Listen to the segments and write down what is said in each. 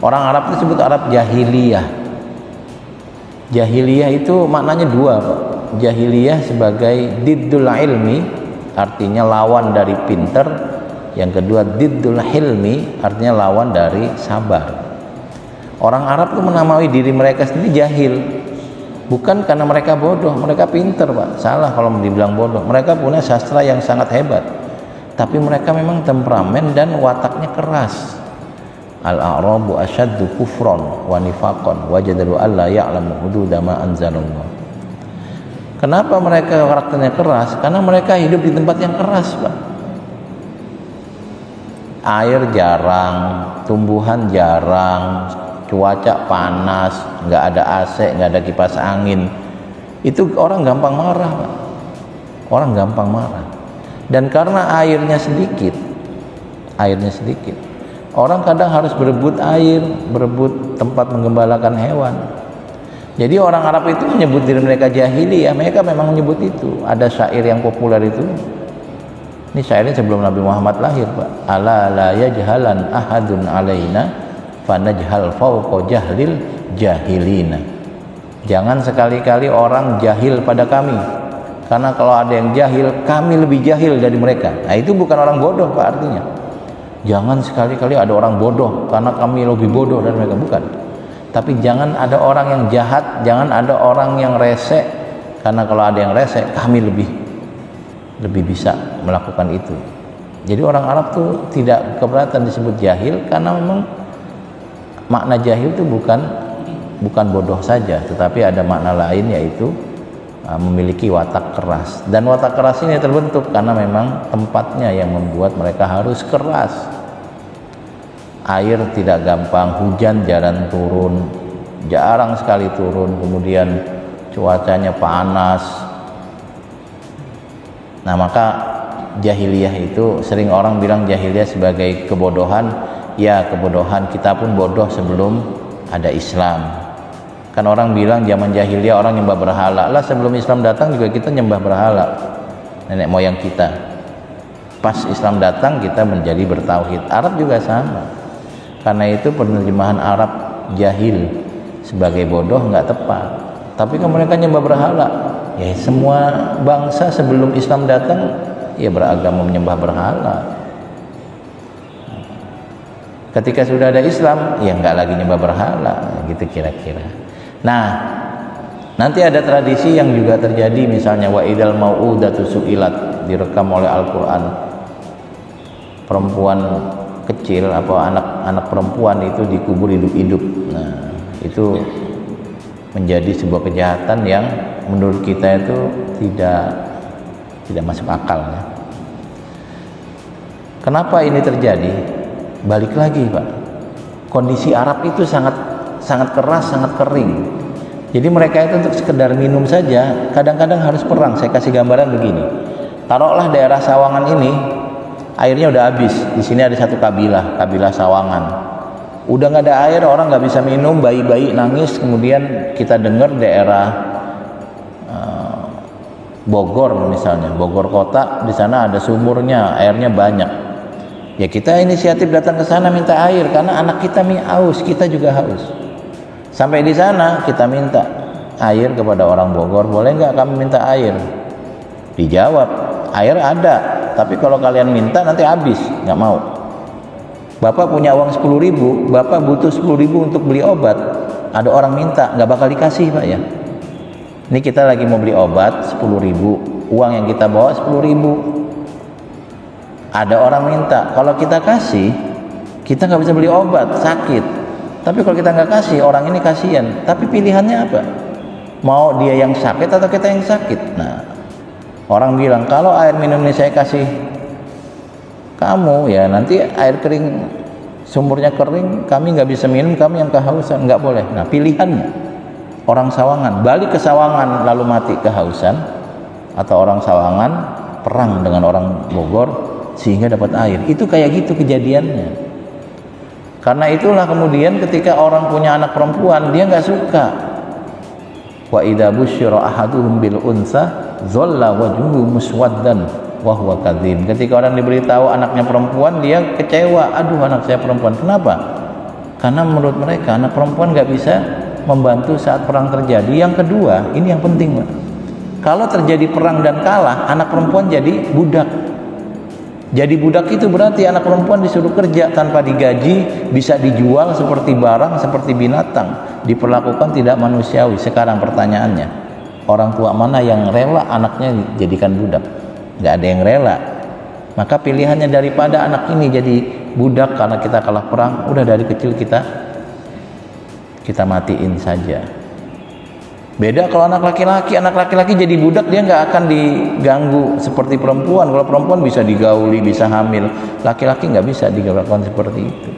Orang Arab itu disebut Arab jahiliyah. Jahiliyah itu maknanya dua, Pak. Jahiliyah sebagai diddul ilmi, artinya lawan dari pinter. Yang kedua diddul hilmi, artinya lawan dari sabar. Orang Arab itu menamai diri mereka sendiri jahil. Bukan karena mereka bodoh, mereka pinter, Pak. Salah kalau dibilang bodoh. Mereka punya sastra yang sangat hebat. Tapi mereka memang temperamen dan wataknya keras. Al-a'rabu asyaddu kufron wa nifaqan wajadalu alla ya'lamu hududa ma anzalallah. Kenapa mereka karakternya keras? Karena mereka hidup di tempat yang keras, Pak. Air jarang, tumbuhan jarang, cuaca panas, nggak ada AC, nggak ada kipas angin. Itu orang gampang marah, Pak. Orang gampang marah. Dan karena airnya sedikit, orang kadang harus berebut air, berebut tempat menggembalakan hewan. Jadi orang Arab itu menyebut diri mereka jahiliyah, mereka memang menyebut itu. Ada syair yang populer itu. Ini syairnya sebelum Nabi Muhammad lahir, Pak. Ala la yajhalan ahadun alaina fanajhal fawqa jahlil jahilina. Jangan sekali-kali orang jahil pada kami. Karena kalau ada yang jahil, kami lebih jahil dari mereka. Nah, itu bukan orang bodoh, Pak, artinya. Jangan sekali-kali ada orang bodoh karena kami lebih bodoh dari mereka, bukan. Tapi jangan ada orang yang jahat, jangan ada orang yang rese, karena kalau ada yang rese kami lebih bisa melakukan itu. Jadi orang Arab tuh tidak keberatan disebut jahil, karena memang makna jahil itu bukan bodoh saja, tetapi ada makna lain, yaitu memiliki watak keras. Dan watak keras ini terbentuk karena memang tempatnya yang membuat mereka harus keras. Air tidak gampang, hujan jarang turun, jarang sekali turun, kemudian cuacanya panas. Nah, maka jahiliyah itu sering orang bilang jahiliyah sebagai kebodohan. Ya, kebodohan, kita pun bodoh sebelum ada Islam. Kan orang bilang zaman jahiliyah orang nyembah berhala. Lah, sebelum Islam datang juga kita nyembah berhala, nenek moyang kita. Pas Islam datang kita menjadi bertauhid. Arab juga sama. Karena itu penerjemahan Arab jahil sebagai bodoh nggak tepat. Tapi kan mereka nyembah berhala. Ya, semua bangsa sebelum Islam datang ya beragama menyembah berhala. Ketika sudah ada Islam ya nggak lagi nyembah berhala, gitu kira-kira. Nah, nanti ada tradisi yang juga terjadi, misalnya wa idal mau'udatu su'ilat, direkam oleh Al-Quran. Perempuan kecil atau anak perempuan itu dikubur hidup-hidup. Nah, itu menjadi sebuah kejahatan yang menurut kita itu tidak masuk akal, ya. Kenapa ini terjadi? Balik lagi, Pak. Kondisi Arab itu sangat keras, sangat kering. Jadi mereka itu untuk sekedar minum saja kadang-kadang harus perang. Saya kasih gambaran begini. Taruhlah daerah Sawangan ini airnya udah habis. Di sini ada satu kabilah Sawangan. Udah nggak ada air, orang nggak bisa minum, bayi-bayi nangis. Kemudian kita dengar daerah Bogor misalnya, Bogor kota, di sana ada sumurnya, airnya banyak. Ya kita inisiatif datang ke sana minta air karena anak kita haus, kita juga haus. Sampai di sana kita minta air kepada orang Bogor, boleh nggak kami minta air? Dijawab, air ada, tapi kalau kalian minta nanti habis, nggak mau. Bapak punya uang 10.000, Bapak butuh 10.000 untuk beli obat, ada orang minta, nggak bakal dikasih, Pak, ya. Ini kita lagi mau beli obat 10.000, uang yang kita bawa 10.000. Ada orang minta, kalau kita kasih, kita nggak bisa beli obat, sakit. Tapi kalau kita nggak kasih, orang ini kasihan. Tapi pilihannya apa? Mau dia yang sakit atau kita yang sakit? Nah, orang bilang, kalau air minum ini saya kasih kamu, ya nanti air kering, sumurnya kering, kami nggak bisa minum, kami yang kehausan, nggak boleh. Nah, pilihannya orang Sawangan balik ke Sawangan lalu mati kehausan, atau orang Sawangan perang dengan orang Bogor sehingga dapat air. Itu kayak gitu kejadiannya. Karena itulah kemudian ketika orang punya anak perempuan, dia nggak suka. Wa idza busyira ahaduhum bil unsa dhalla wajhuhu muswaddan wa huwa kadzim. Ketika orang diberitahu anaknya perempuan, dia kecewa. Aduh, anak saya perempuan. Kenapa? Karena menurut mereka anak perempuan nggak bisa membantu saat perang terjadi. Yang kedua, ini yang penting, Pak. Kalau terjadi perang dan kalah, anak perempuan jadi budak. Jadi budak itu berarti anak perempuan disuruh kerja tanpa digaji, bisa dijual seperti barang, seperti binatang, diperlakukan tidak manusiawi. Sekarang pertanyaannya, orang tua mana yang rela anaknya dijadikan budak? Nggak ada yang rela. Maka pilihannya daripada anak ini jadi budak karena kita kalah perang, udah dari kecil kita matiin saja. Beda kalau anak laki-laki jadi budak, dia nggak akan diganggu seperti perempuan. Kalau perempuan bisa digauli, bisa hamil, laki-laki nggak bisa dilakukan seperti itu.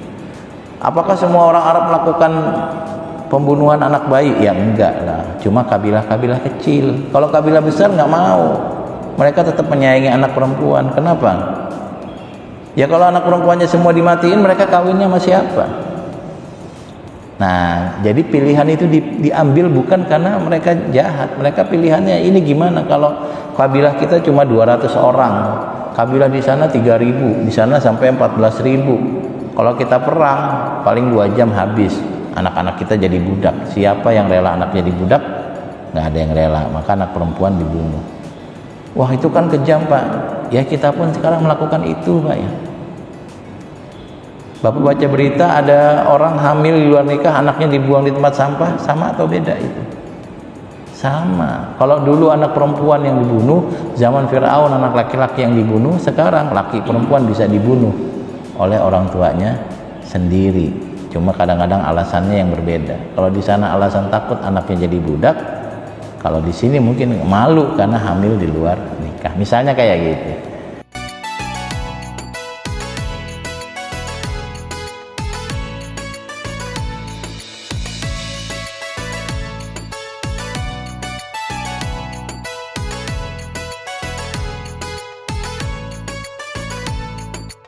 Apakah semua orang Arab melakukan pembunuhan anak bayi? Ya enggak lah, cuma kabilah-kabilah kecil. Kalau kabilah besar nggak mau, mereka tetap menyayangi anak perempuan. Kenapa? Ya kalau anak perempuannya semua dimatiin, mereka kawinnya sama siapa? Nah, jadi pilihan itu diambil bukan karena mereka jahat. Mereka pilihannya ini gimana kalau kabilah kita cuma 200 orang, kabilah di sana 3.000, di sana sampai 14.000. Kalau kita perang paling 2 jam habis. Anak-anak kita jadi budak. Siapa yang rela anak jadi budak? Nggak ada yang rela. Maka anak perempuan dibunuh. Wah, itu kan kejam, Pak. Ya kita pun sekarang melakukan itu, Pak ya. Bapak baca berita ada orang hamil di luar nikah, anaknya dibuang di tempat sampah, sama atau beda itu? Sama. Kalau dulu anak perempuan yang dibunuh, zaman Fir'aun anak laki-laki yang dibunuh, sekarang laki perempuan bisa dibunuh oleh orang tuanya sendiri. Cuma kadang-kadang alasannya yang berbeda. Kalau di sana alasan takut anaknya jadi budak, kalau di sini mungkin malu karena hamil di luar nikah. Misalnya kayak gitu.